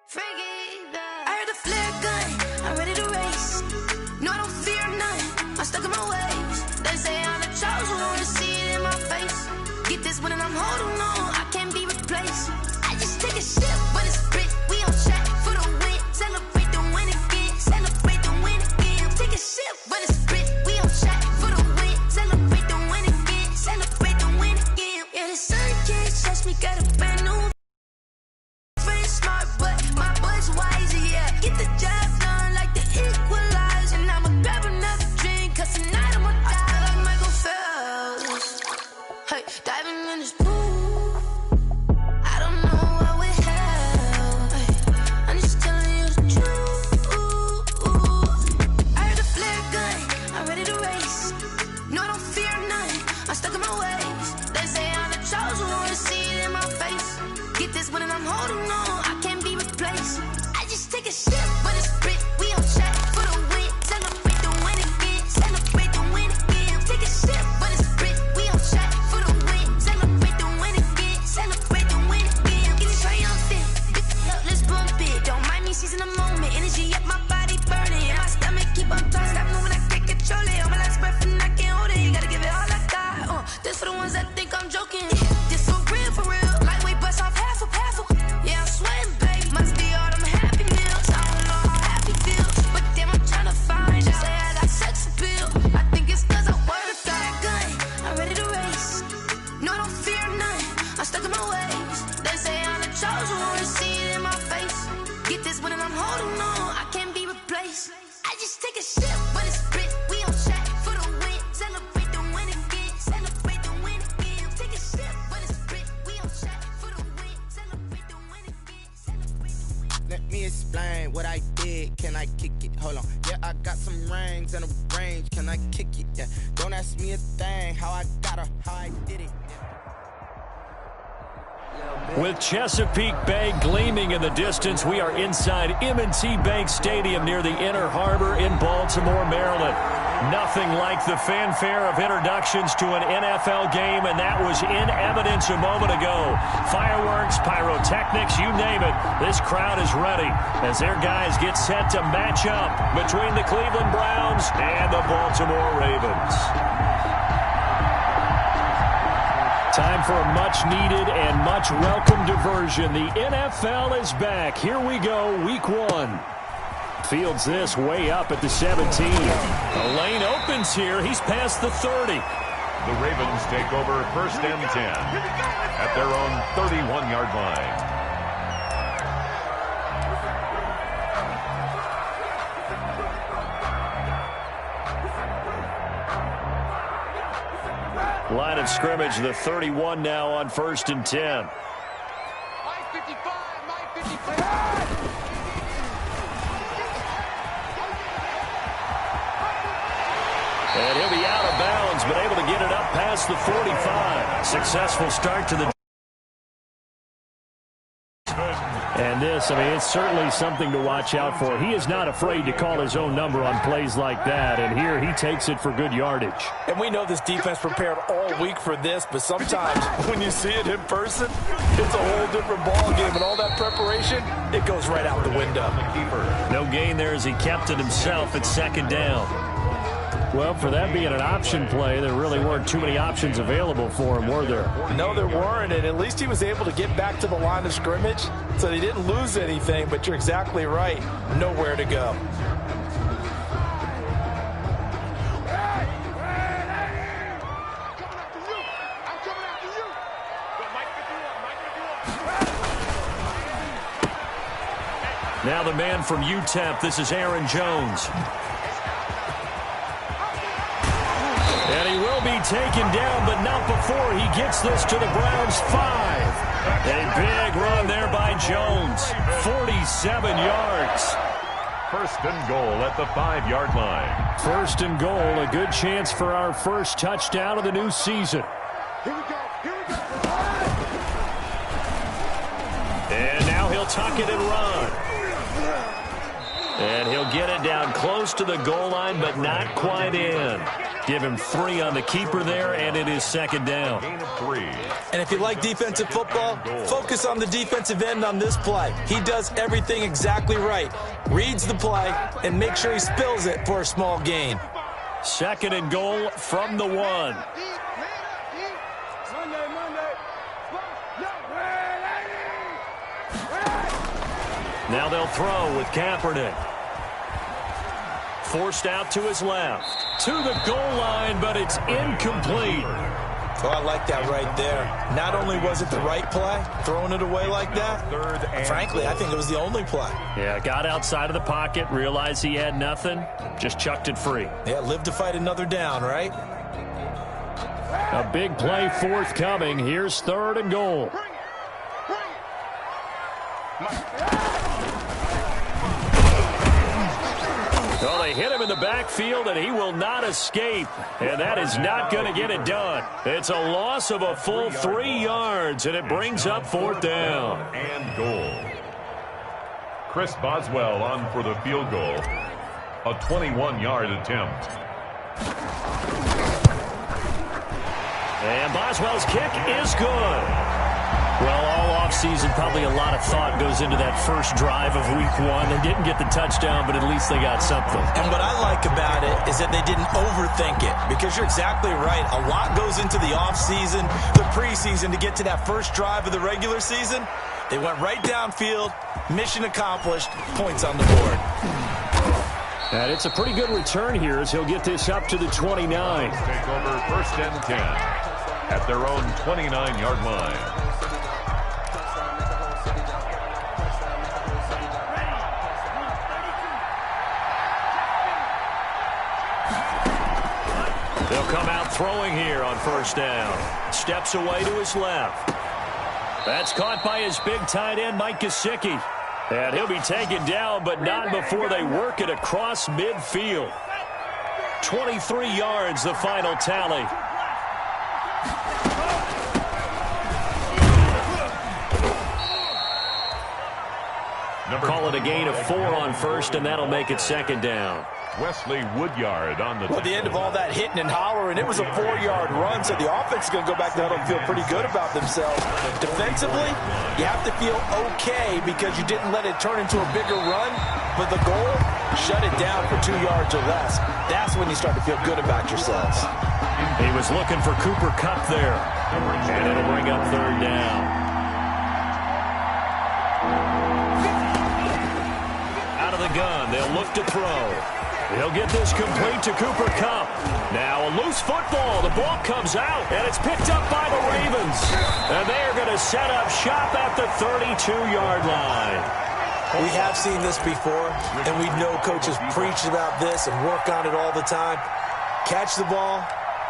I heard a flare gun, I'm ready to race. No, I don't fear none, I'm stuck in my ways. They say I'm the chosen one, see it in my face. Get this one and I'm holding on, I can't be replaced. I just take a sip, but it's split, we on track for the win. Celebrate the win again, celebrate the win again. Take a sip, but it's split, we on track for the win. Celebrate the win again, celebrate the win again. Yeah, the sun can't touch me, got a brand new. Smart, but my boy's wiser, yeah. Get the job done like the equalizer. And I'ma grab another drink, cause tonight I'ma die like Michael Phelps. Hey, diving in this pool, I don't know what we have. Hey, I'm just telling you the truth. I heard a flare gun, I'm ready to race. No, I don't fear none, I'm stuck in my ways. They say I'm the chosen one, see it in my face. Get this one and I'm holding on, I can't be replaced. I just take a sip, but it's split, we on track for the win. Celebrate the win again, celebrate the win again. Take a sip, but it's split, we on track for the win. Celebrate the win again, celebrate the win again. Get it triumphant, let's bump it. Don't mind me seizing the moment, energy up my body burning. And my stomach keep on tossing, stop moving, I can't control it. On my last breath and I can't hold it, you gotta give it all I got. This for the ones that think I'm joking. This for real, for real. Lightweight bust off half a. Yeah, I'm sweating, babe. Must be all them happy meals. I don't know how happy feels, but damn, I'm trying to find out. Say I got sex appeal. I think it's cause I wear the fire gun. I'm ready to race. No, I don't fear none. I'm stuck in my ways. They say I'm the chosen one, see it in my face. Get this one and I'm holding on, I can't be replaced. I just take a sip, but it's split. We on track for the win. Celebrate the win again. Celebrate the win again. Take a sip, but it's split. We on track for the win. Celebrate the win again. Celebrate the win. Let me explain what I did. Can I kick it? Hold on. Yeah, I got some rings and a range. Can I kick it? Yeah. Don't ask me a thing. How I got her, how I did it. With Chesapeake Bay gleaming in the distance, we are inside M&T Bank Stadium near the Inner Harbor in Baltimore, Maryland. Nothing like the fanfare of introductions to an NFL game, and that was in evidence a moment ago. Fireworks, pyrotechnics, you name it. This crowd is ready as their guys get set to match up between the Cleveland Browns and the Baltimore Ravens. Time for a much-needed and much-welcome diversion. The NFL is back. Here we go, Week 1. Fields this way up at the 17. The lane opens here. He's past the 30. The Ravens take over 1st and 10 at their own 31-yard line. Line of scrimmage, the 31 now on 1st and 10. And he'll be out of bounds, but able to get it up past the 45. Successful start to the... And this, I mean, it's certainly something to watch out for. He is not afraid to call his own number on plays like that, and here he takes it for good yardage. And we know this defense prepared all week for this, but sometimes when you see it in person, it's a whole different ball game, and all that preparation, it goes right out the window. No gain there as he kept it himself at 2nd down. Well, for that being an option play, there really weren't too many options available for him, were there? No, there weren't, and at least he was able to get back to the line of scrimmage, so he didn't lose anything, but you're exactly right. Nowhere to go. Now the man from UTEP, this is Aaron Jones. And he will be taken down, but not before he gets this to the Browns' 5. A big run there by Jones. 47 yards. 1st and goal at the 5-yard line. 1st and goal, a good chance for our first touchdown of the new season. Here we go. Here we go. And now he'll tuck it and run. And he'll get it down close to the goal line, but not quite in. Give him 3 on the keeper there, and it is second down. Gain of 3. And if you like defensive football, focus on the defensive end on this play. He does everything exactly right. Reads the play and make sure he spills it for a small gain. Second and goal from the 1. Now they'll throw with Kaepernick. Forced out to his left. To the goal line, but it's incomplete. Oh, I like that right there. Not only was it the right play, throwing it away like that, frankly, I think it was the only play. Yeah, got outside of the pocket, realized he had nothing, just chucked it free. Yeah, live to fight another down, right? A big play forthcoming. Here's third and goal. Well, they hit him in the backfield, and he will not escape. And that is not going to get it done. It's a loss of a full 3 yards, and it brings up fourth down. And goal. Chris Boswell on for the field goal. A 21-yard attempt. And Boswell's kick is good. Well, all offseason, probably a lot of thought goes into that first drive of week 1. They didn't get the touchdown, but at least they got something. And what I like about it is that they didn't overthink it, because you're exactly right. A lot goes into the offseason, the preseason, to get to that first drive of the regular season. They went right downfield, mission accomplished, points on the board. And it's a pretty good return here as he'll get this up to the 29. Take over first and 10 at their own 29-yard line. They'll come out throwing here on first down. Steps away to his left. That's caught by his big tight end, Mike Gesicki. And he'll be taken down, but not before they work it across midfield. 23 yards, the final tally. Call it a gain of 4 on first, and that'll make it second down. Wesley Woodyard on the... Well, at the end of all that hitting and hollering, it was a 4-yard run, so the offense is going to go back down and feel pretty good about themselves. Defensively, you have to feel okay because you didn't let it turn into a bigger run, but the goal, shut it down for 2 yards or less. That's when you start to feel good about yourselves. He was looking for Cooper Kupp there, and it'll bring up third down. Out of the gun, they'll look to throw. He'll get this complete to Cooper Kupp. Now a loose football. The ball comes out, and it's picked up by the Ravens. And they are going to set up shop at the 32-yard line. We have seen this before, and we know coaches preach about this and work on it all the time. Catch the ball.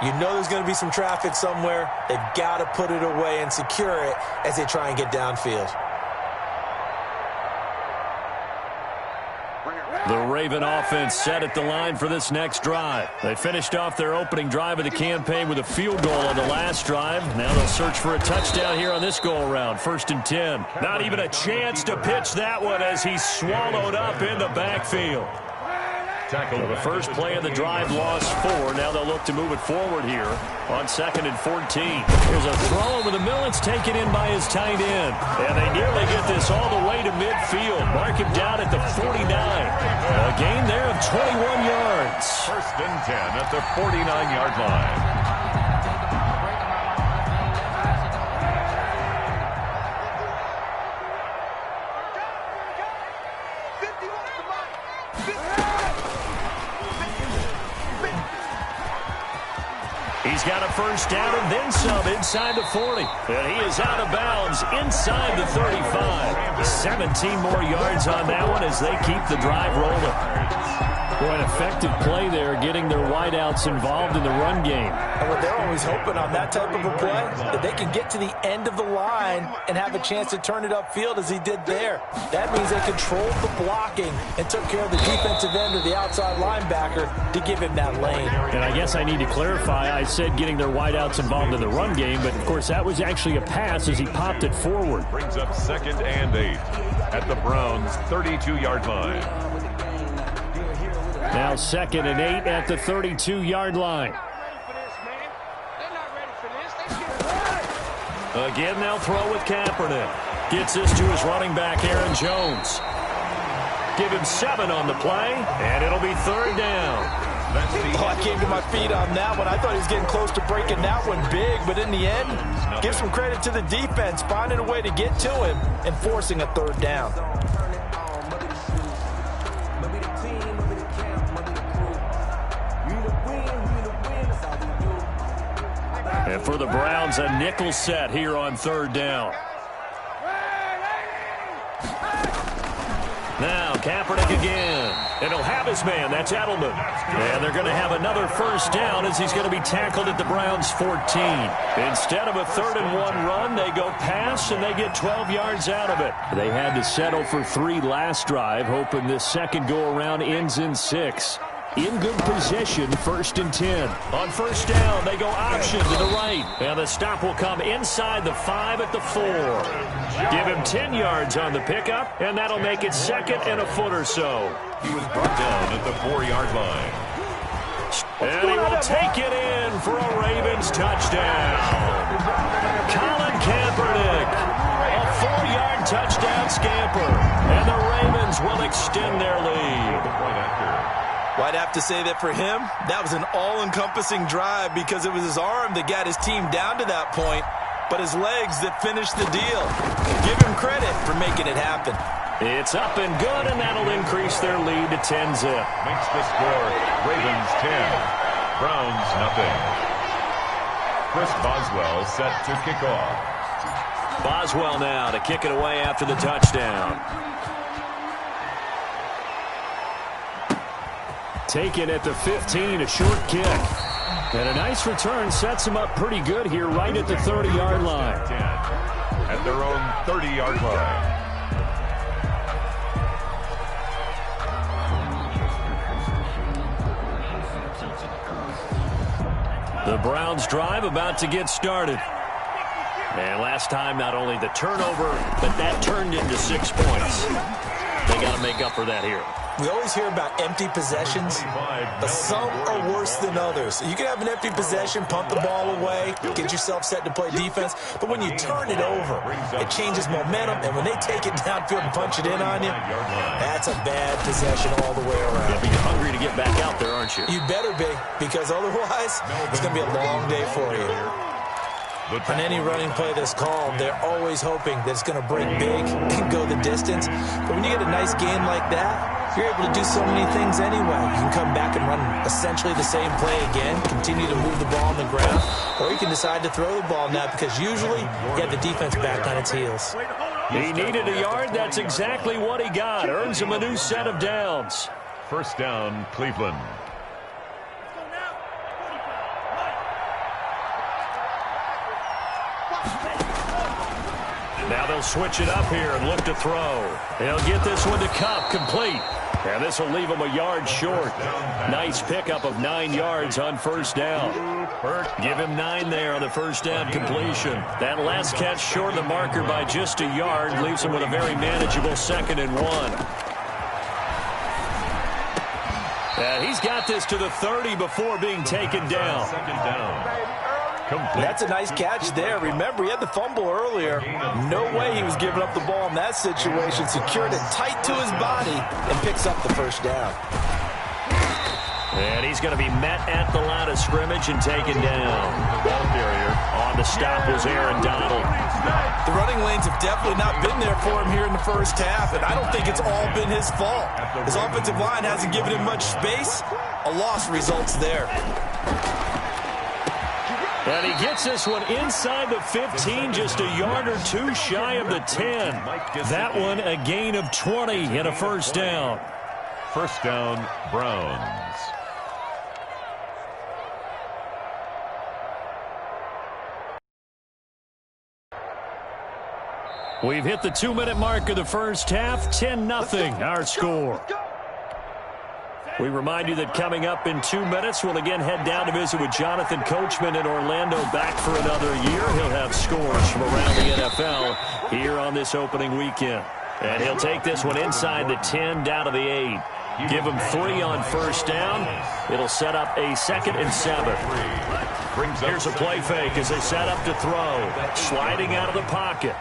You know there's going to be some traffic somewhere. They've got to put it away and secure it as they try and get downfield. The Raven offense set at the line for this next drive. They finished off their opening drive of the campaign with a field goal on the last drive. Now they'll search for a touchdown here on this go-around. First and 10. Not even a chance to pitch that one as he's swallowed up in the backfield. So the first play of the drive lost 4. Now they'll look to move it forward here on 2nd and 14. Here's a throw over the middle. It's taken in by his tight end. And they nearly get this all the way to midfield. Mark him down at the 49. A gain there of 21 yards. First and 10 at the 49-yard line. He's got a first down and then some inside the 40. And he is out of bounds inside the 35. 17 more yards on that one as they keep the drive rolling. Boy, an effective play there, getting their wideouts involved in the run game. And what they're always hoping on that type of a play, that they can get to the end of the line and have a chance to turn it upfield as he did there. That means they controlled the blocking and took care of the defensive end or the outside linebacker to give him that lane. And I guess I need to clarify, I said getting their wideouts involved in the run game, but of course that was actually a pass as he popped it forward. Brings up 2nd and 8 at the Browns' 32-yard line. Now 2nd and 8 at the 32-yard line. Again, they'll throw with Kaepernick. Gets this to his running back, Aaron Jones. Give him 7 on the play, and it'll be 3rd down. I came to my feet on that one. I thought he was getting close to breaking that one big, but in the end, give some credit to the defense, finding a way to get to him and forcing a 3rd down. And for the Browns, a nickel set here on 3rd down. Now, Kaepernick again. And he'll have his man. That's Edelman. And they're going to have another 1st down as he's going to be tackled at the Browns' 14. Instead of a 3rd and 1 run, they go pass, and they get 12 yards out of it. They had to settle for 3 last drive, hoping this second go-around ends in 6. In good position, 1st and 10. On 1st down, they go option to the right. And the stop will come inside the 5 at the 4. Give him 10 yards on the pickup, and that'll make it 2nd and a foot or so. He was brought down at the 4-yard line. And he will take it in for a Ravens touchdown. Colin Kaepernick, a 4-yard touchdown scamper. And the Ravens will extend their lead. Well, I'd have to say that for him, that was an all-encompassing drive because it was his arm that got his team down to that point, but his legs that finished the deal. Give him credit for making it happen. It's up and good, and that'll increase their lead to 10-zip. Makes the score Ravens 10, Browns nothing. Chris Boswell set to kick off. Boswell now to kick it away after the touchdown. Taken at the 15, a short kick. And a nice return sets him up pretty good here right at the 30-yard line. At their own 30-yard line. The Browns drive about to get started. And last time, not only the turnover, but that turned into 6 points. They got to make up for that here. We always hear about empty possessions, but some are worse than others. You can have an empty possession, punt the ball away, get yourself set to play defense, but when you turn it over, it changes momentum, and when they take it downfield and punch it in on you, that's a bad possession all the way around. You'll be hungry to get back out there, aren't you? You better be, because otherwise, it's going to be a long day for you. On any running play that's called, they're always hoping that it's going to break big and go the distance. But when you get a nice game like that, you're able to do so many things anyway. You can come back and run essentially the same play again, continue to move the ball on the ground, or you can decide to throw the ball now because usually you have the defense back on its heels. He needed a yard. That's exactly what he got. Earns him a new set of downs. 1st down, Cleveland. Now they'll switch it up here and look to throw. They'll get this one to Kupp, complete. And this will leave him a yard short. Nice pickup of 9 yards on 1st down. Give him 9 there on the 1st down completion. That last catch short of the marker by just a yard leaves him with a very manageable 2nd and 1. And he's got this to the 30 before being taken down. 2nd down. Complete. That's a nice catch there. Remember, he had the fumble earlier. No way he was giving up the ball in that situation. Secured it tight to his body and picks up the 1st down. And he's going to be met at the line of scrimmage and taken down. Ball carrier on the stop was Aaron Donald. The running lanes have definitely not been there for him here in the 1st half, and I don't think it's all been his fault. His offensive line hasn't given him much space. A loss results there. And he gets this one inside the 15, just a yard or 2 shy of the 10. That one a gain of 20 and a 1st down. 1st down, Browns. We've hit the 2-minute mark of the 1st half, 10-0 our score. We remind you that coming up in 2 minutes, we'll again head down to visit with Jonathan Coachman in Orlando, back for another year. He'll have scores from around the NFL here on this opening weekend. And he'll take this one inside the 10, down to the 8. Give him 3 on first down. It'll set up a 2nd and 7. Here's a play fake as they set up to throw. Sliding out of the pocket.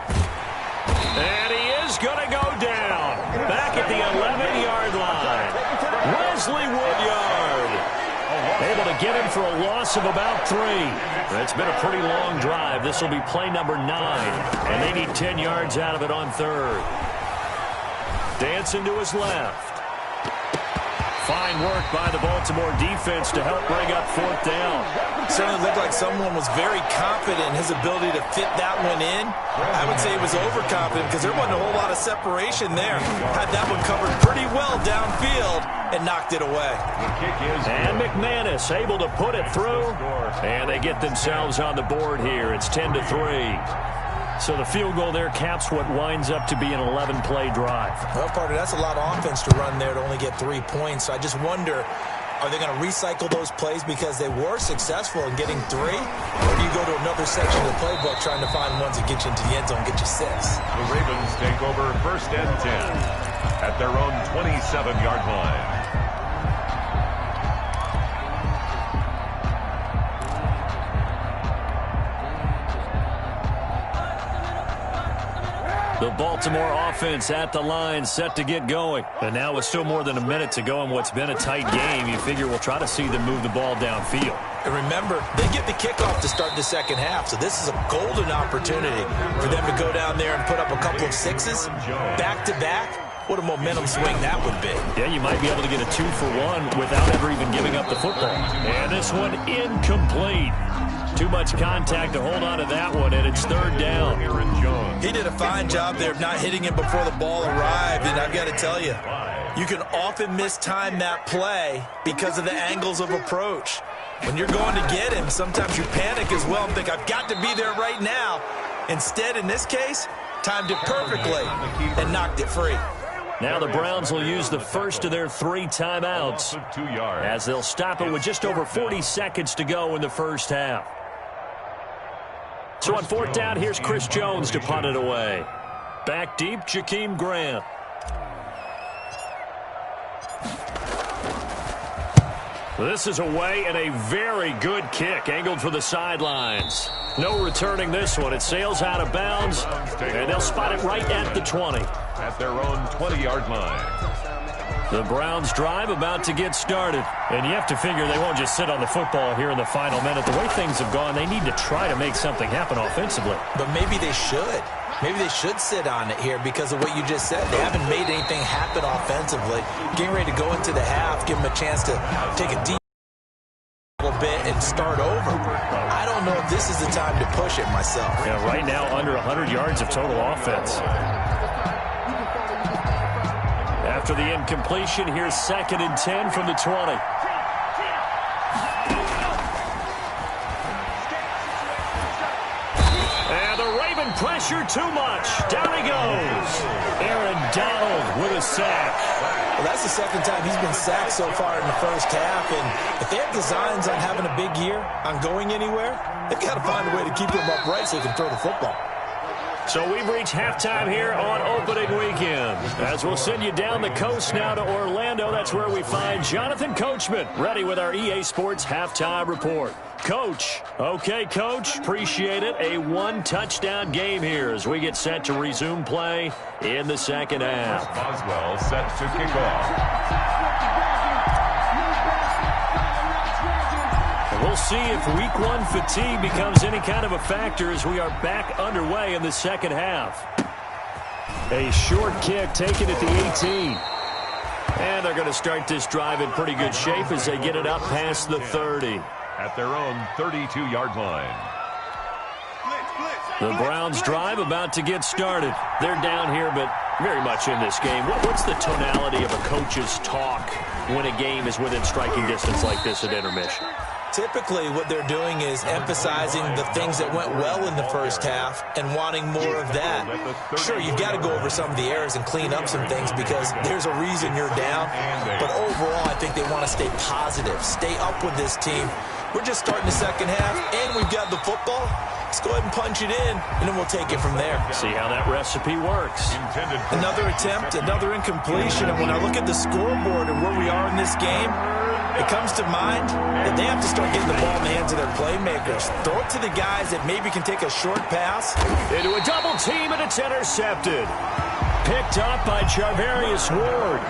And he is going to go down. Back at the 11-yard line. Wesley Woodyard. Able to get him for a loss of about 3. It's been a pretty long drive. This will be play number 9. And they need 10 yards out of it on 3rd. Dancing to his left. Fine work by the Baltimore defense to help bring up 4th down. Certainly looked like someone was very confident in his ability to fit that one in. I would say he was overconfident because there wasn't a whole lot of separation there. Had that one covered pretty well downfield and knocked it away. And McManus able to put it through. And they get themselves on the board here. It's 10-3. So the field goal there caps what winds up to be an 11-play drive. Well, partner, that's a lot of offense to run there to only get 3 points. So I just wonder, are they going to recycle those plays because they were successful in getting 3? Or do you go to another section of the playbook trying to find ones that get you into the end zone, get you 6? The Ravens take over 1st and 10 at their own 27-yard line. The Baltimore offense at the line, set to get going. And now with still more than a minute to go in what's been a tight game, you figure we'll try to see them move the ball downfield. And remember, they get the kickoff to start the second half, so this is a golden opportunity for them to go down there and put up a couple of 6s back-to-back. What a momentum swing that would be. Yeah, you might be able to get a 2-for-1 without ever even giving up the football. And this one incomplete. Too much contact to hold on to that one, and it's 3rd down. He did a fine job there of not hitting him before the ball arrived, and I've got to tell you, you can often mistime that play because of the angles of approach. When you're going to get him, sometimes you panic as well and think, I've got to be there right now. Instead, in this case, timed it perfectly and knocked it free. Now the Browns will use the first of their 3 timeouts as they'll stop it with just over 40 seconds to go in the first half. So on 4th down, here's Chris Jones to punt it away. Back deep, Jakeem Grant. This is away and a very good kick angled for the sidelines. No returning this one. It sails out of bounds, and they'll spot it right at the 20. At their own 20-yard line. The Browns drive about to get started. And you have to figure they won't just sit on the football here in the final minute. The way things have gone, they need to try to make something happen offensively. But maybe they should. Maybe they should sit on it here because of what you just said. They haven't made anything happen offensively. Getting ready to go into the half, give them a chance to take a deep little bit and start over. I don't know if this is the time to push it myself. Yeah, right now under 100 yards of total offense. After the incompletion, here's 2nd and 10 from the 20. And the Raven pressure too much. Down he goes. Aaron Donald with a sack. Well, that's the 2nd time he's been sacked so far in the first half. And if they have designs on having a big year, on going anywhere, they've got to find a way to keep him upright so he can throw the football. So we've reached halftime here on opening weekend. As we'll send you down the coast now to Orlando, that's where we find Jonathan Coachman ready with our EA Sports Halftime Report. Coach. Okay, Coach. Appreciate it. A 1-touchdown game here as we get set to resume play in the second half. Boswell set to kick off. We'll see if week 1 fatigue becomes any kind of a factor as we are back underway in the second half. A short kick taken at the 18. And they're going to start this drive in pretty good shape as they get it up past the 30. At their own 32-yard line. The Browns drive about to get started. They're down here, but very much in this game. What's the tonality of a coach's talk when a game is within striking distance like this at intermission? Typically, what they're doing is emphasizing the things that went well in the first half and wanting more of that. Sure, you've got to go over some of the errors and clean up some things because there's a reason you're down. But overall, I think they want to stay positive, stay up with this team, We're just starting the second half, and we've got the football. Let's go ahead and punch it in, and then we'll take it from there. See how that recipe works. Another attempt, another incompletion, and when I look at the scoreboard and where we are in this game, it comes to mind that they have to start getting the ball in the hands of their playmakers. Throw it to the guys that maybe can take a short pass. Into a double team, and it's intercepted. Picked up by Charvarius Ward.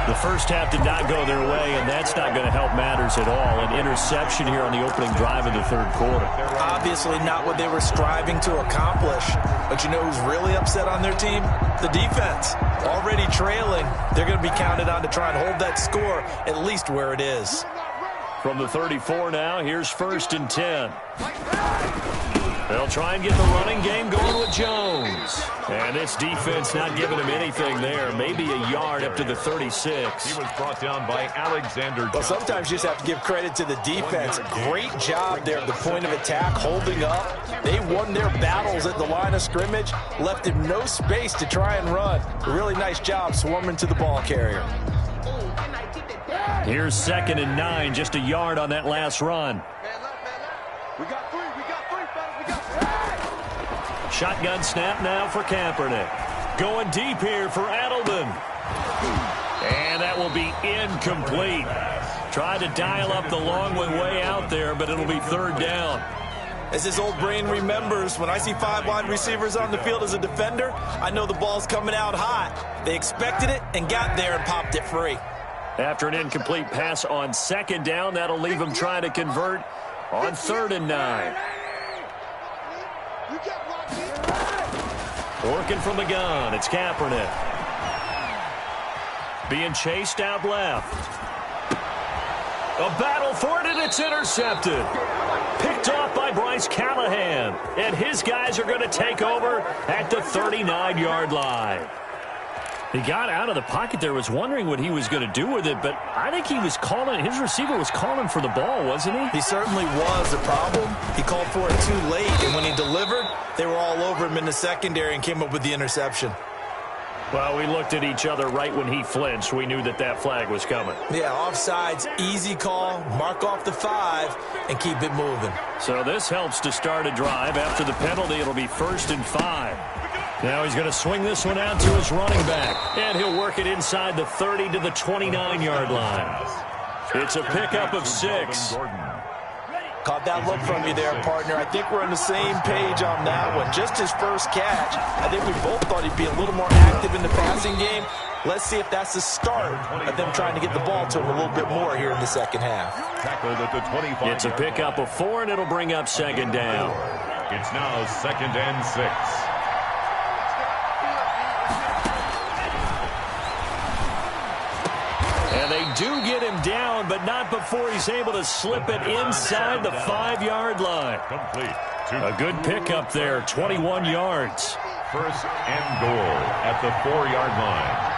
The first half did not go their way, and that's not going to help matters at all. An interception here on the opening drive of the third quarter. Obviously not what they were striving to accomplish. But you know who's really upset on their team? The defense. Already trailing, they're going to be counted on to try and hold that score at least where it is. From the 34 now, here's 1st and 10. They'll try and get the running game going with Jones. And this defense not giving him anything there. Maybe a yard up to the 36. He was brought down by Alexander. Well, sometimes you just have to give credit to the defense. Great job there at the point of attack, holding up. They won their battles at the line of scrimmage, left him no space to try and run. A really nice job swarming to the ball carrier. Here's 2nd and 9, just a yard on that last run. We got three, fellas, we got three. Shotgun snap now for Kaepernick. Going deep here for Adelman. And that will be incomplete. Tried to dial up the long one way out there, but it'll be 3rd down. As his old brain remembers, when I see 5 wide receivers on the field as a defender, I know the ball's coming out hot. They expected it and got there and popped it free. After an incomplete pass on 2nd down, that'll leave him trying to convert on 3rd and 9. Working from the gun, it's Kaepernick. Being chased out left. A battle for it, and it's intercepted. Picked off by Bryce Callahan. And his guys are going to take over at the 39-yard line. He got out of the pocket there, was wondering what he was going to do with it, but I think he was calling, his receiver was calling for the ball, wasn't he? He certainly was. The problem, he called for it too late, and when he delivered, they were all over him in the secondary and came up with the interception. Well, we looked at each other right when he flinched. We knew that that flag was coming. Yeah, offsides, easy call, mark off the 5, and keep it moving. So this helps to start a drive. After the penalty, it'll be 1st and 5. Now he's going to swing this one out to his running back. And he'll work it inside the 30 to the 29-yard line. It's a pickup of 6. Caught that look from you there, partner. I think we're on the same page on that one. Just his first catch. I think we both thought he'd be a little more active in the passing game. Let's see if that's the start of them trying to get the ball to him a little bit more here in the second half. It's a pickup of 4, and it'll bring up 2nd down. It's now 2nd and 6. And they do get him down, but not before he's able to slip it inside the 5-yard line. Complete. A good pickup there, 21 yards. 1st and goal at the 4-yard line.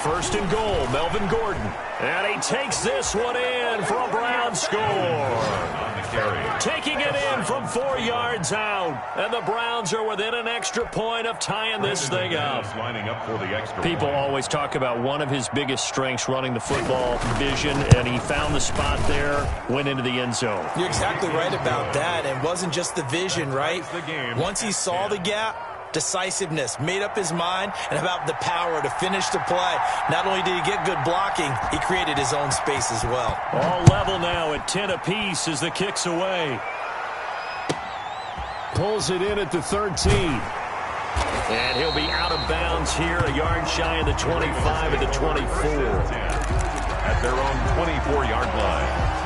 1st and goal, Melvin Gordon. And he takes this one in for a Brown score. On the carry. Taking it in from 4 yards out. And the Browns are within an extra point of tying this thing up. Lining up for the extra People point. always talk about one of his biggest strengths, running the football, vision, and he found the spot there, went into the end zone. You're exactly right about that. And it wasn't just the vision, right? Once he saw the gap, decisiveness, made up his mind, and about the power to finish the play. Not only did he get good blocking, he created his own space as well. All level now at 10 apiece as the kick's away. Pulls it in at the 13. And he'll be out of bounds here, a yard shy of the 25 at the 24. At their own 24-yard line.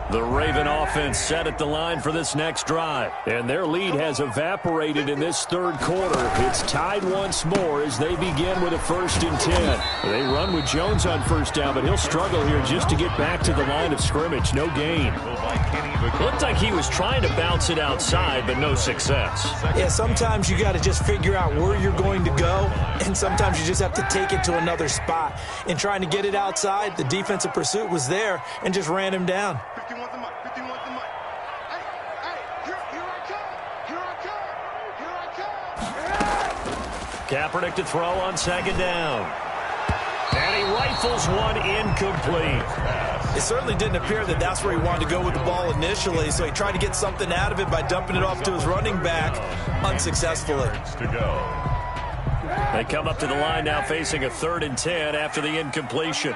The Raven offense set at the line for this next drive. And their lead has evaporated in this third quarter. It's tied once more as they begin with a 1st and 10. They run with Jones on 1st down, but he'll struggle here just to get back to the line of scrimmage. No gain. Looked like he was trying to bounce it outside, but no success. Yeah, sometimes you got to just figure out where you're going to go, and sometimes you just have to take it to another spot. In trying to get it outside, the defensive pursuit was there and just ran him down. 51 Kaepernick to throw on second down. And he rifles one incomplete. It certainly didn't appear that that's where he wanted to go with the ball initially, so he tried to get something out of it by dumping it off to his running back unsuccessfully. They come up to the line now facing a 3rd and 10 after the incompletion.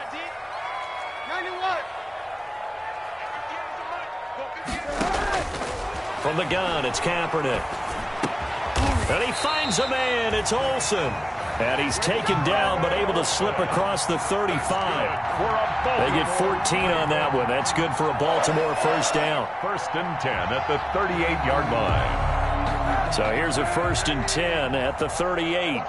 From the gun, it's Kaepernick. And he finds a man. It's Olsen. And he's taken down but able to slip across the 35. They get 14 on that one. That's good for a Baltimore first down. 1st and 10 at the 38-yard line. So here's a 1st and 10 at the 38.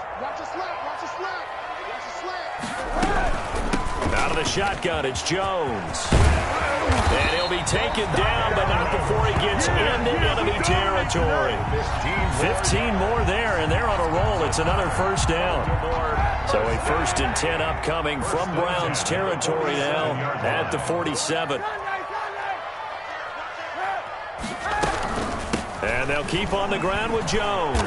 Out of the shotgun, it's Jones. And he'll be taken down, but not before he gets into enemy territory. 15 more there, and they're on a roll. It's another first down. So a 1st and 10 upcoming from Browns territory now at the 47. And they'll keep on the ground with Jones.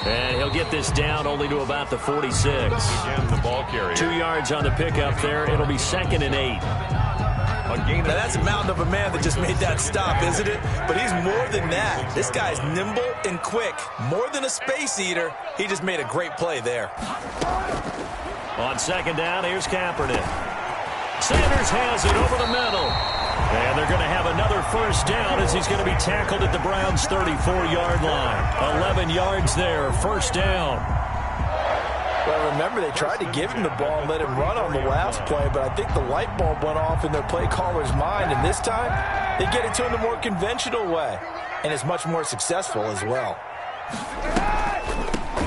And he'll get this down only to about the 46. Again, the ball carrier. 2 yards on the pickup there. It'll be 2nd and 8. Now that's a mountain of a man that just made that stop, isn't it? But he's more than that. This guy's nimble and quick. More than a space eater. He just made a great play there. On second down, here's Kaepernick. Sanders has it over the middle. And they're going to have another first down as he's going to be tackled at the Browns' 34-yard line. 11 yards there, first down. Well, remember, they tried to give him the ball and let him run on the last play, but I think the light bulb went off in their play caller's mind, and this time they get it to him the more conventional way, and it's much more successful as well.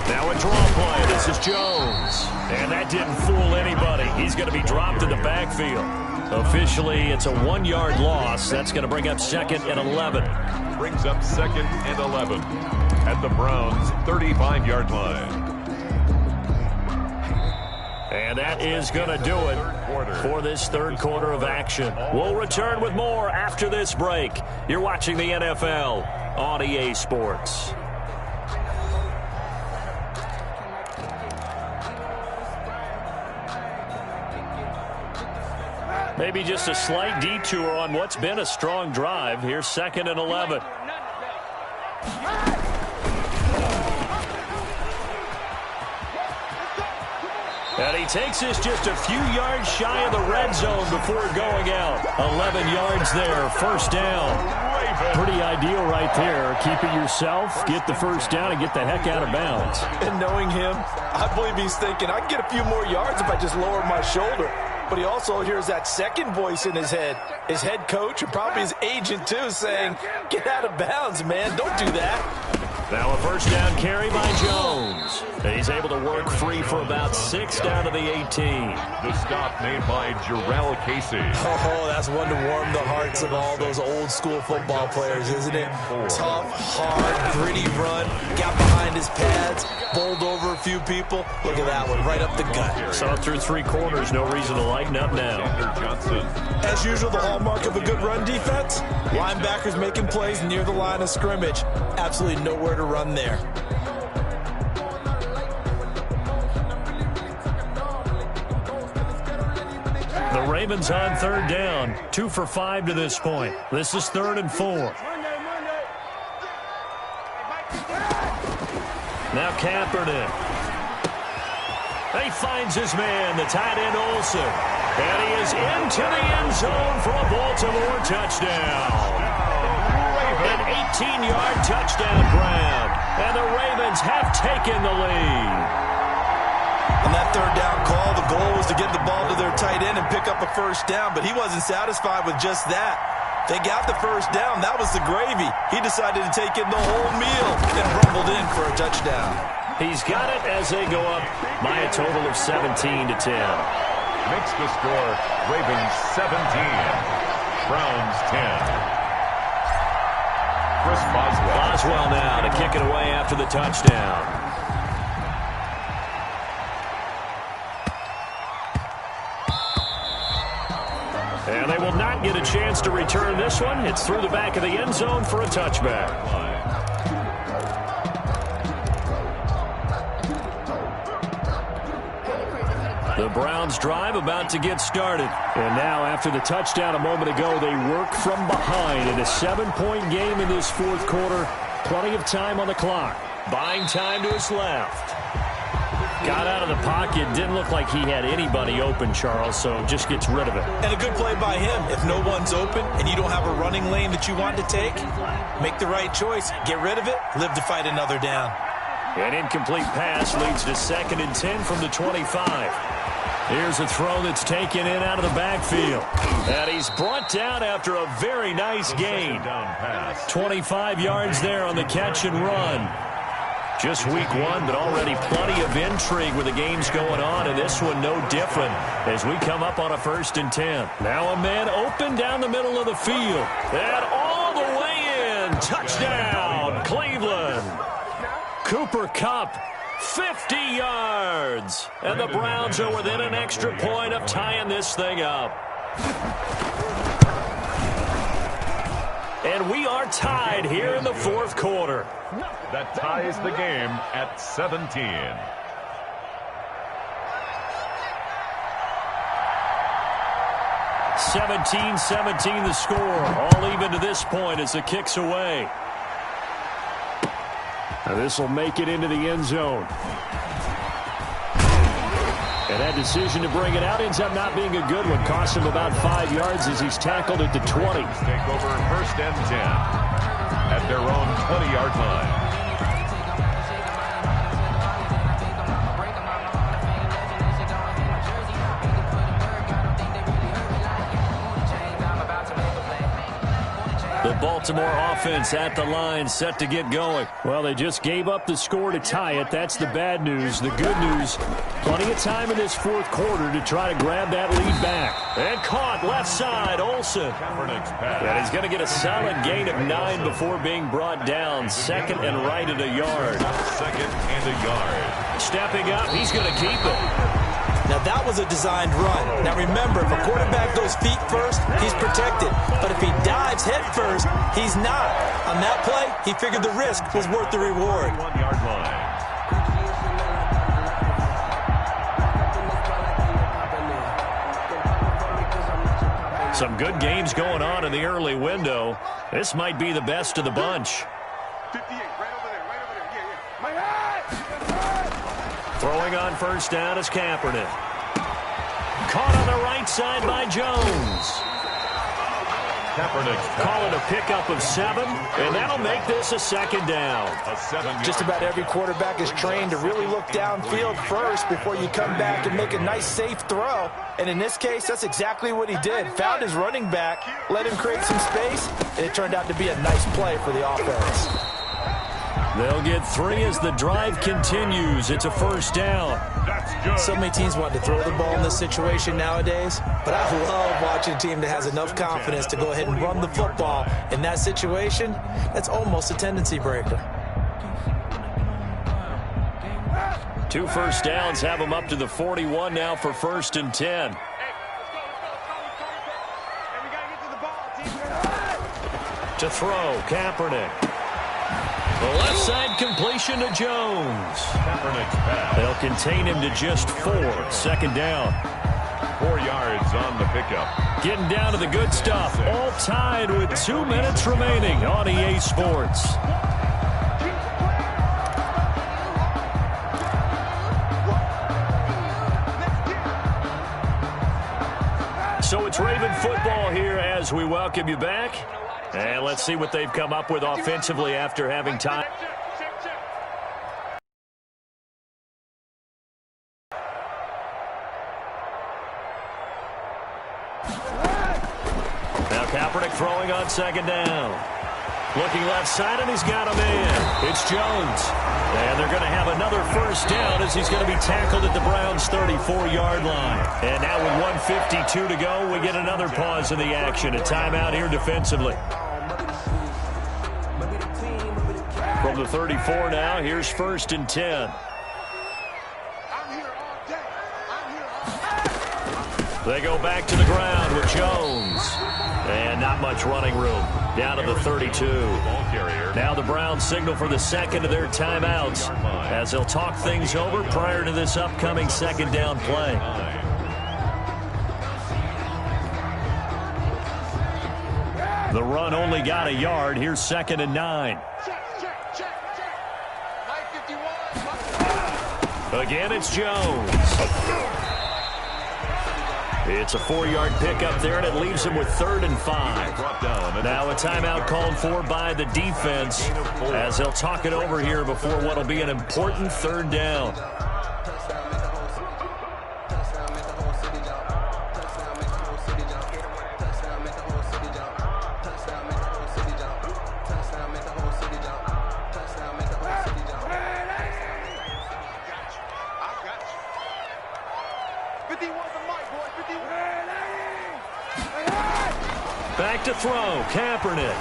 Now a draw play. This is Jones. And that didn't fool anybody. He's going to be dropped in the backfield. Officially, it's a 1-yard loss. That's going to bring up 2nd and 11. Brings up 2nd and 11 at the Browns' 35-yard line. And that is going to do it for this third quarter of action. We'll return with more after this break. You're watching the NFL on EA Sports. Maybe just a slight detour on what's been a strong drive. Here's 2nd and 11. And he takes this just a few yards shy of the red zone before going out. 11 yards there, first down. Pretty ideal right there. Keep it yourself, get the first down, and get the heck out of bounds. And knowing him, I believe he's thinking, I can get a few more yards if I just lower my shoulder. But he also hears that second voice in his head, his head coach and probably his agent too, saying, get out of bounds, man. Don't do that. Now a first down carry by Jones. And he's able to work free for about 6 down to the 18. The stop made by Jarrell Casey. Oh, that's one to warm the hearts of all those old school football players, isn't it? Tough, hard, gritty run. Got behind his pads, bowled over a few people. Look at that one, right up the gut. Saw through 3 quarters, no reason to lighten up now. As usual, the hallmark of a good run defense, linebackers making plays near the line of scrimmage. Absolutely nowhere to run there. The Ravens on third down, 2 for 5 to this point. This is 3rd and 4. Now Kaepernick. He finds his man, the tight end Olsen. And he is into the end zone for a Baltimore touchdown. An 18-yard touchdown grab. And the Ravens have taken the lead. On that third down call, the goal was to get the ball to their tight end and pick up a first down, but he wasn't satisfied with just that. They got the first down. That was the gravy. He decided to take in the whole meal and rumbled in for a touchdown. He's got it as they go up by a total of 17 to 10. Makes the score Ravens 17, Browns 10. Chris Boswell. Boswell now to kick it away after the touchdown. And they will not get a chance to return this one. It's through the back of the end zone for a touchback. The Browns drive about to get started. And now after the touchdown a moment ago, they work from behind in a 7-point game in this fourth quarter. Plenty of time on the clock. Buying time to his left. Got out of the pocket. Didn't look like he had anybody open, Charles, so just gets rid of it. And a good play by him. If no one's open and you don't have a running lane that you want to take, make the right choice. Get rid of it. Live to fight another down. An incomplete pass leads to 2nd and 10 from the 25. Here's a throw that's taken in out of the backfield. And he's brought down after a very nice gain. 25 yards there on the catch and run. Just week one, but already plenty of intrigue with the games going on, and this one no different as we come up on a 1st and 10. Now a man open down the middle of the field. And all the way in. Touchdown, Cleveland. Cooper Kupp, 50 yards. And the Browns are within an extra point of tying this thing up. And we are tied here in the fourth quarter. That ties the game at 17. (17-17) the score. All even to this point as the kick's away. Now this will make it into the end zone. And that decision to bring it out ends up not being a good one. Cost him about 5 yards as he's tackled at the 20. Take over 1st and 10 at their own 20-yard line. The Baltimore offense at the line, set to get going. Well, they just gave up the score to tie it. That's the bad news. The good news, plenty of time in this fourth quarter to try to grab that lead back. And caught left side, Olsen. And he's going to get a solid gain of 9 before being brought down. 2nd and right at a yard. 2nd and a yard. Stepping up, he's going to keep it. Now, that was a designed run. Now, remember, if a quarterback goes feet first, he's protected. But if he dives head first, he's not. On that play, he figured the risk was worth the reward. 1-yard line. Some good games going on in the early window. This might be the best of the bunch. 58, right over there, right over there. Yeah. Throwing on 1st down is Kaepernick. Caught on the right side by Jones. Kaepernick's Call it a pickup of 7, and that'll make this a 2nd down. Just about every quarterback is trained to really look downfield first before you come back and make a nice, safe throw. And in this case, that's exactly what he did. Found his running back, let him create some space, and it turned out to be a nice play for the offense. They'll get 3 as the drive continues. It's a 1st down. So many teams want to throw the ball in this situation nowadays, but I love watching a team that has enough confidence to go ahead and run the football. In that situation, that's almost a tendency breaker. 2 first downs have them up to the 41 now for 1st and 10. To throw, Kaepernick. The left side completion to Jones. They'll contain him to just 4. 2nd down. 4 yards on the pickup. Getting down to the good stuff. All tied with 2 minutes remaining on EA Sports. So it's Raven football here as we welcome you back. And let's see what they've come up with offensively after having time. Now Kaepernick throwing on 2nd down. Looking left side, and he's got a man. It's Jones. And they're going to have another 1st down as he's going to be tackled at the Browns' 34-yard line. And now with 1:52 to go, we get another pause in the action. A timeout here defensively. From the 34 now, here's 1st and 10. They go back to the ground with Jones. And not much running room. down to the 32. Now the Browns signal for the second of their timeouts as they'll talk things over prior to this upcoming second down play. The run only got a yard. Here's 2nd and 9. Again, it's Jones. It's a 4-yard pickup there, and it leaves him with 3rd and 5. Now a timeout called for by the defense as they'll talk it over here before what will be an important 3rd down. Back to throw, Kaepernick.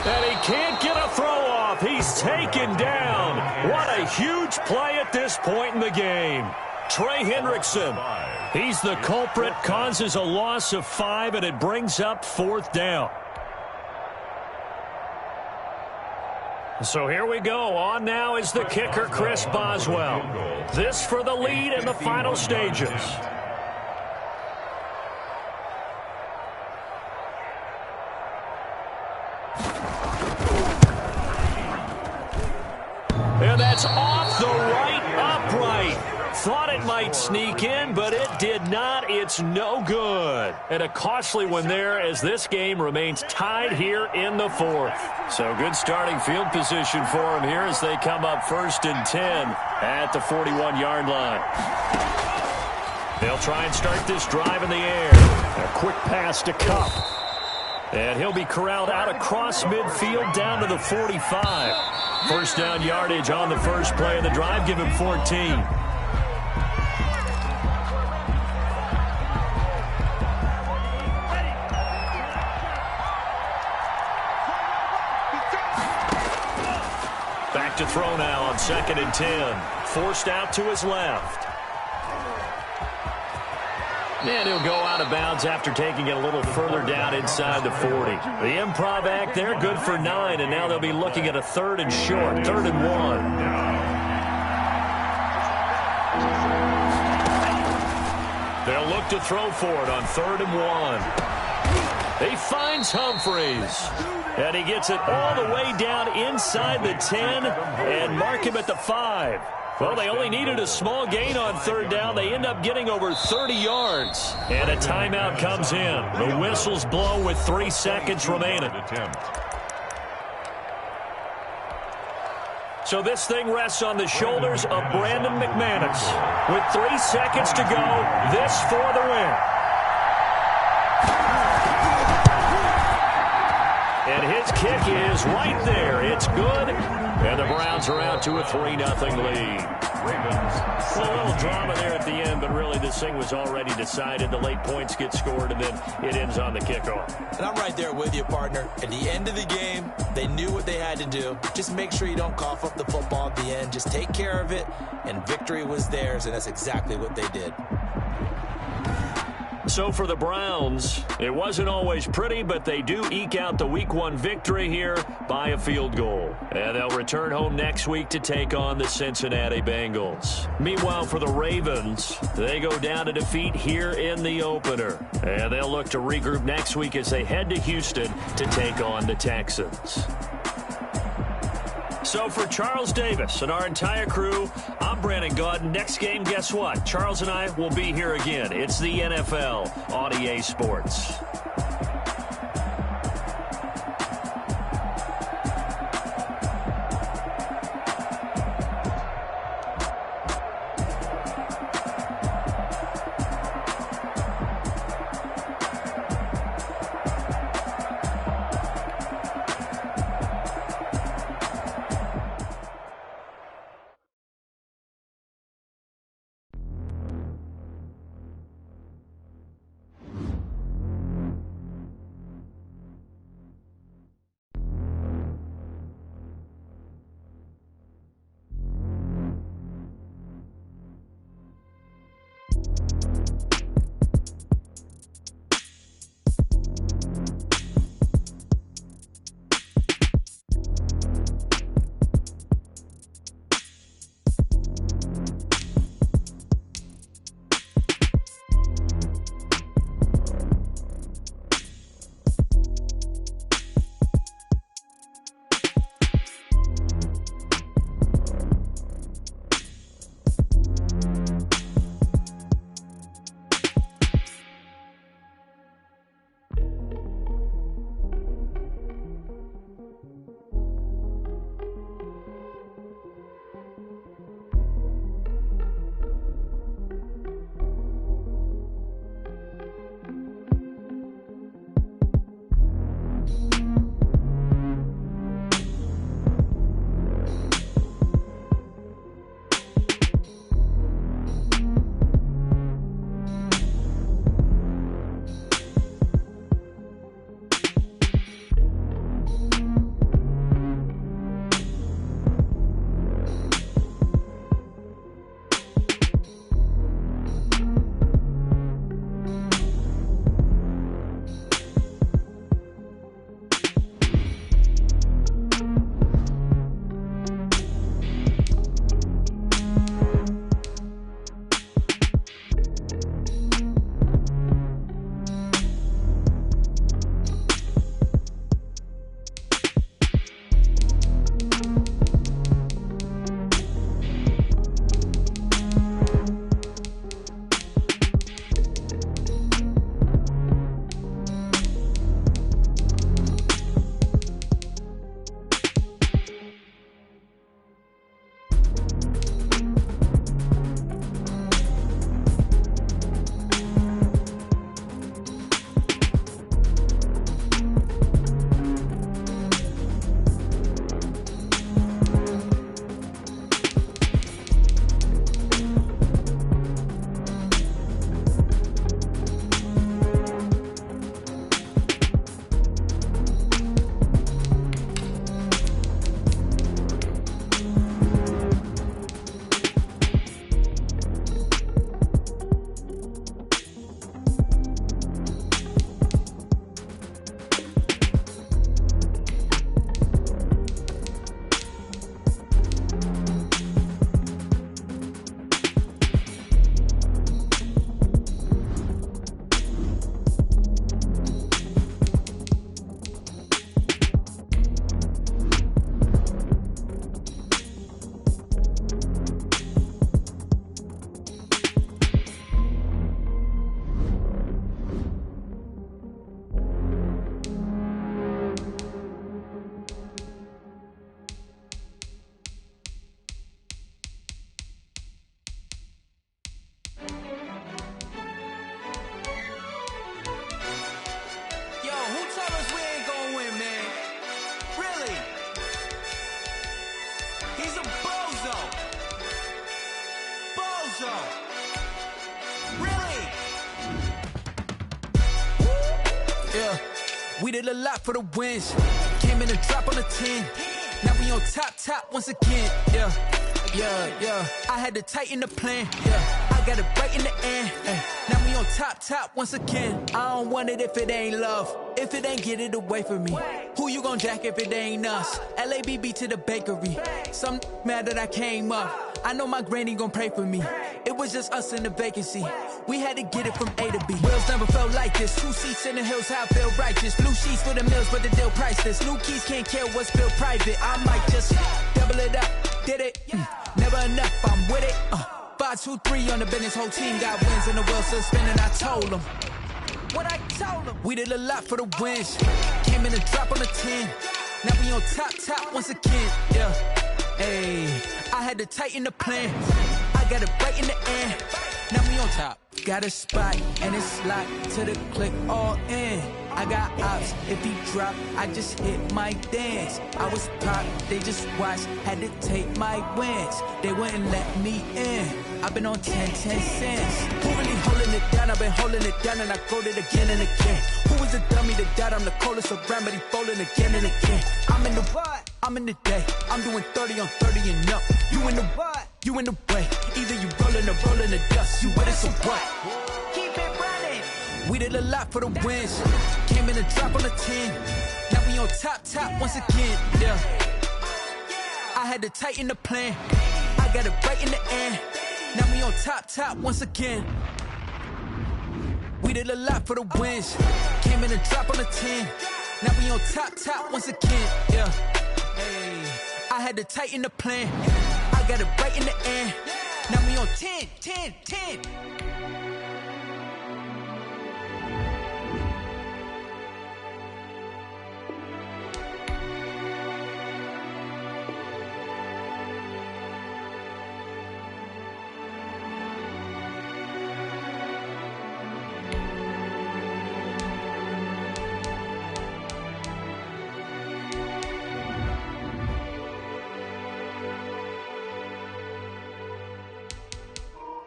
And he can't get a throw off. He's taken down. What a huge play at this point in the game. Trey Hendrickson, he's the culprit, causes a loss of 5, and it brings up 4th down. So here we go. On now is the kicker, Chris Boswell. This for the lead in the final stages. And that's off the right upright. Thought it might sneak in, but it did not. It's no good. And a costly one there as this game remains tied here in the 4th. So good starting field position for them here as they come up 1st and 10 at the 41-yard line. They'll try and start this drive in the air. A quick pass to Cup. And he'll be corralled out across midfield down to the 45. 1st down yardage on the first play of the drive. Give him 14. Back to throw now on 2nd and 10. Forced out to his left. And he'll go out of bounds after taking it a little further down inside the 40. The improv act there, good for 9, and now they'll be looking at a 3rd and short, 3rd and 1. They'll look to throw for it on 3rd and 1. He finds Humphreys, and he gets it all the way down inside the 10 and mark him at the 5. Well, they only needed a small gain on 3rd down. They end up getting over 30 yards. And a timeout comes in. The whistles blow with 3 seconds remaining. So this thing rests on the shoulders of Brandon McManus. With 3 seconds to go, this for the win. And his kick is right there. It's good. And the Browns are out to a 3-0 lead. A little drama there at the end, but really this thing was already decided. The late points get scored, and then it ends on the kickoff. And I'm right there with you, partner. At the end of the game, they knew what they had to do. Just make sure you don't cough up the football at the end. Just take care of it, and victory was theirs, and that's exactly what they did. So for the Browns, it wasn't always pretty, but they do eke out the Week 1 victory here by a field goal. And they'll return home next week to take on the Cincinnati Bengals. Meanwhile, for the Ravens, they go down to defeat here in the opener. And they'll look to regroup next week as they head to Houston to take on the Texans. So for Charles Davis and our entire crew, I'm Brandon Gaudin. Next game, guess what? Charles and I will be here again. It's the NFL on EA Sports. yeah. We did a lot for the wins. Came in a drop on the 10. Now we on top once again, yeah. I had to tighten the plan, yeah. I got it right in the end, now we on top once again. I don't want it if it ain't love. If it ain't, get it away from me. Who you gon' jack if it ain't us? LABB to the bakery. Some mad that I came up. I know my granny gon' pray for me. It was just us in the vacancy. We had to get it from A to B. Wheels never felt like this. 2 seats in the hills, how I feel righteous. Blue sheets for the mills, but the deal priceless. New keys can't care what's built private. I might just double it up. Did it? Never enough, I'm with it. 5, 2, 3 on the business. Whole team got wins and the wheels still spinning. I told them what I told them. We did a lot for the wins. Came in a drop on the 10. Now we on top once again, yeah. Hey, I had to tighten the plan. I got it right in the end. Now we on top. Got a spot and it's locked to the click all in. I got ops, if he drop, I just hit my dance. I was pop, they just watched, had to take my wins. They wouldn't let me in. I've been on 10 cents. Who really holding it down? I've been holding it down and I wrote it again and again. Who was the dummy that died? I'm the coldest around, but he folding again and again. I'm in the what? I'm in the day. I'm doing 30 on 30 and up. You in the what? You in the way. Either you rolling or rolling the dust. You with it, so what? Keep it running. We did a lot for the wins. Came in a drop on the 10. Now we on top once again, yeah. I had to tighten the plan. I got it right in the end. Now we on top once again. We did a lot for the wins. Came in a drop on the 10. Now we on top once again, yeah. Hey, I had to tighten the plan. I got it right in the end. Now we on 10.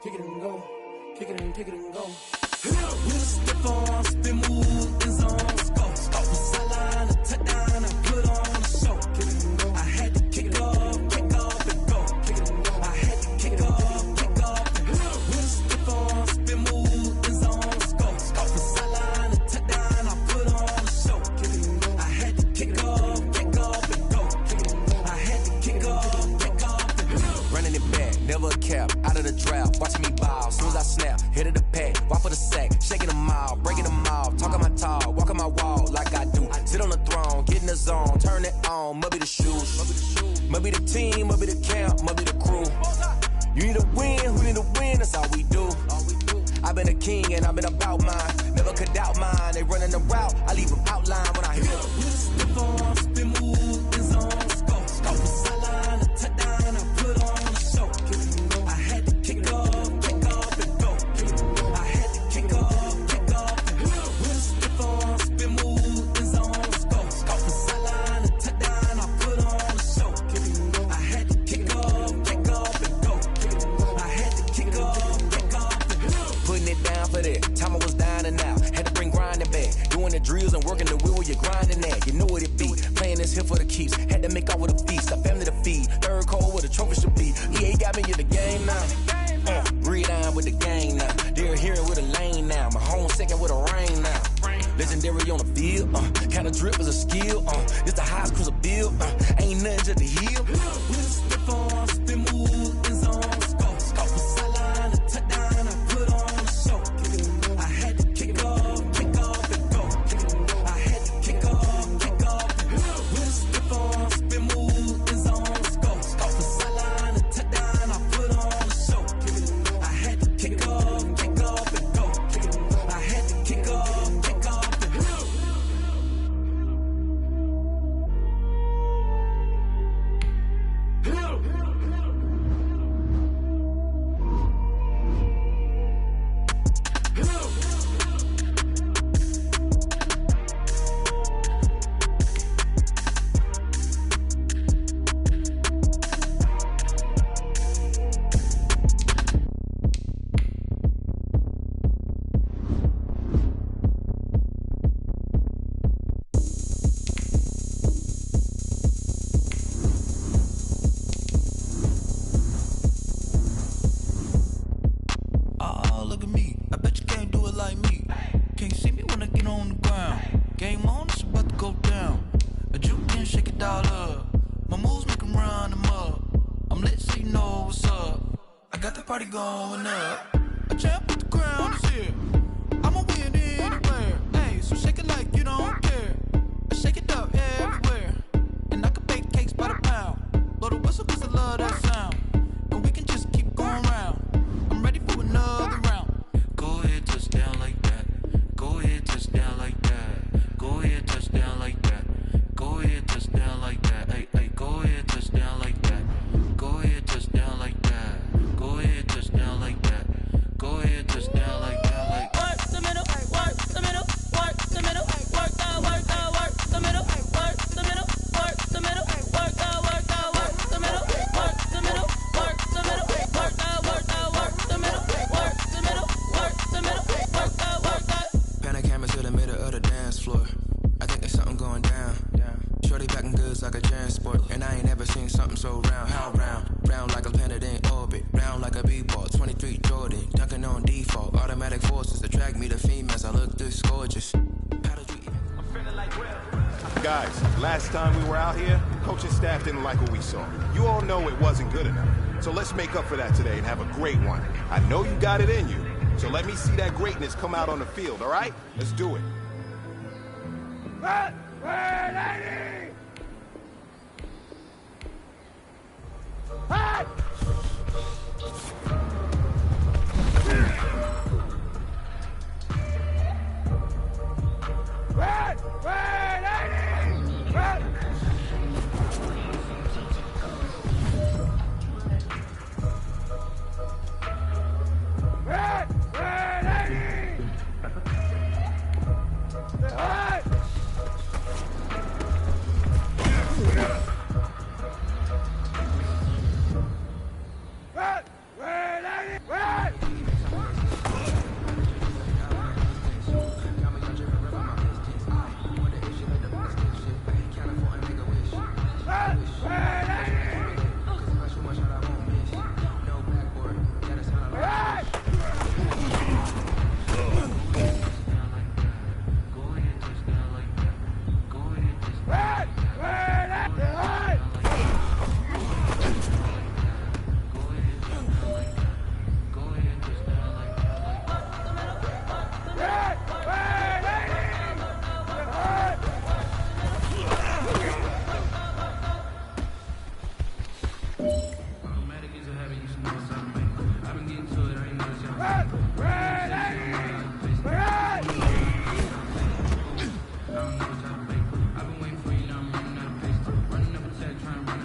Kick it and go, kick it and go. With a stiff arm, spin move, in zone, scope. Stop the sideline, a touchdown, I put on a show. Kick it and go. I had to kick off and go. Kick it and go. I had to kick off and go. With a stiff arm, spin move, in zone, scope. Stop the sideline, a touchdown, I put on a show. Kick it and go. I had to kick off and go. Kick it and go. I had to kick off and go. Running it back, never a cap, out of the drought, watching me ball, soon as I snap, hit of the pack, walk for the sack, shaking them all, breaking them off, talking my talk, walking my wall like I do, sit on the throne, get in the zone, turn it on, must be the shoes, must be the team, must be the camp, must be the crew, you need a win, who need a win, that's all we do, I've been a king and I've been about mine, never could doubt mine, they running the route, I leave them outline when I hit them. With a stiff arm, spin move, in zone, scope, stop the sideline, a touchdown, I put on a show. I had to kick off and go. I had to kick off and go. With a stiff arm, spin move, in zone, scope, stop the sideline, a touchdown, I put on a show. I had to kick off and go. I had to kick off and go. Putting it down for that, time I was down and out, had to bring grinding back, doing the drills and working the wheel where you're grinding at, you know what it be, playing this here for the keeps, had to make out with a feast, a family to feed, third cold where the trophy should be, EA got me in the game now, breathe on with the gang now, they're hearing with a lane now, my home second with a rain now, legendary on the field, kinda drip is a skill, this the highest cruiser bill, ain't nothing to the hill. With a stiff arm, spin move, in zone, scope, stop the sideline, a touchdown, I put on a show. I had to kick off and go. I had to kick off and go. With a stiff arm, spin move, in zone, scope, stop the sideline, a touchdown, I put on a show. I had to kick off and go. I had to kick off and go. look at me. I bet you can't do it like me. Can't see me when I get on the ground. Game on, it's about to go down. A juke and shake it all up. My moves make them run them up. I'm lit so you know what's up. I got the party going up. A champ with the crown is here. I'ma win anywhere. Hey, so shake it like you don't care. I shake it up everywhere. And I can bake cakes by the pound. Blow the whistle cause I love that sound. And we can just keep going round. I'm ready for another round. Go ahead, touch down like that. Go ahead, touch down like that. Go ahead, touch down like that. Go ahead, touch down like that. Hey, hey, go ahead, touch down like that. Go ahead, touch down like that. Go ahead, touch down like that. Go ahead, touch down like that. Like work the middle, work the middle, work the middle, work the middle, work the middle, work the middle, work the middle, work the middle, work the middle, work the middle, work the middle, work the middle, work the. Panic cameras to the middle of the dance floor. I think there's something going down. Shorty packing goods like a transport, and I ain't never seen something so round. How round? Round like a planet in orbit. Round like a b-ball. 23 Jordan, dunking on default. Automatic forces attract me to females. I look this gorgeous. How did we? I'm feeling like Guys, last time we were out here, coaching staff didn't like what we saw. You all know it wasn't good enough. So let's make up for that today and have a great one. I know you got it in you. So let me see that greatness come out on the field, all right? Let's do it.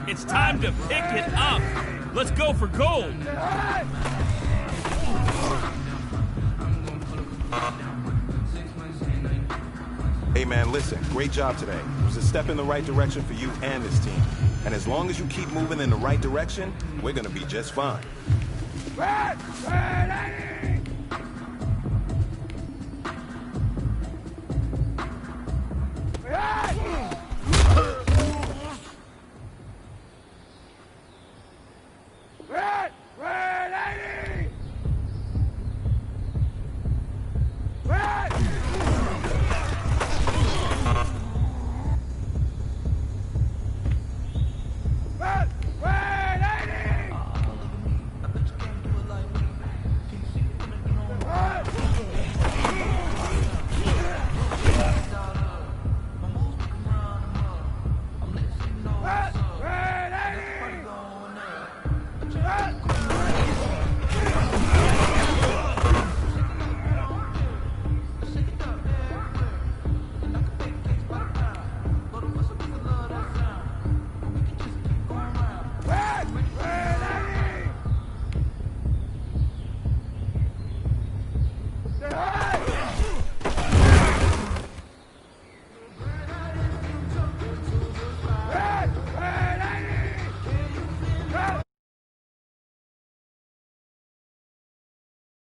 It's time to pick it up. Let's go for gold. Hey man, listen, great job today. It was a step in the right direction for you and this team. And as long as you keep moving in the right direction, we're gonna be just fine. Ah!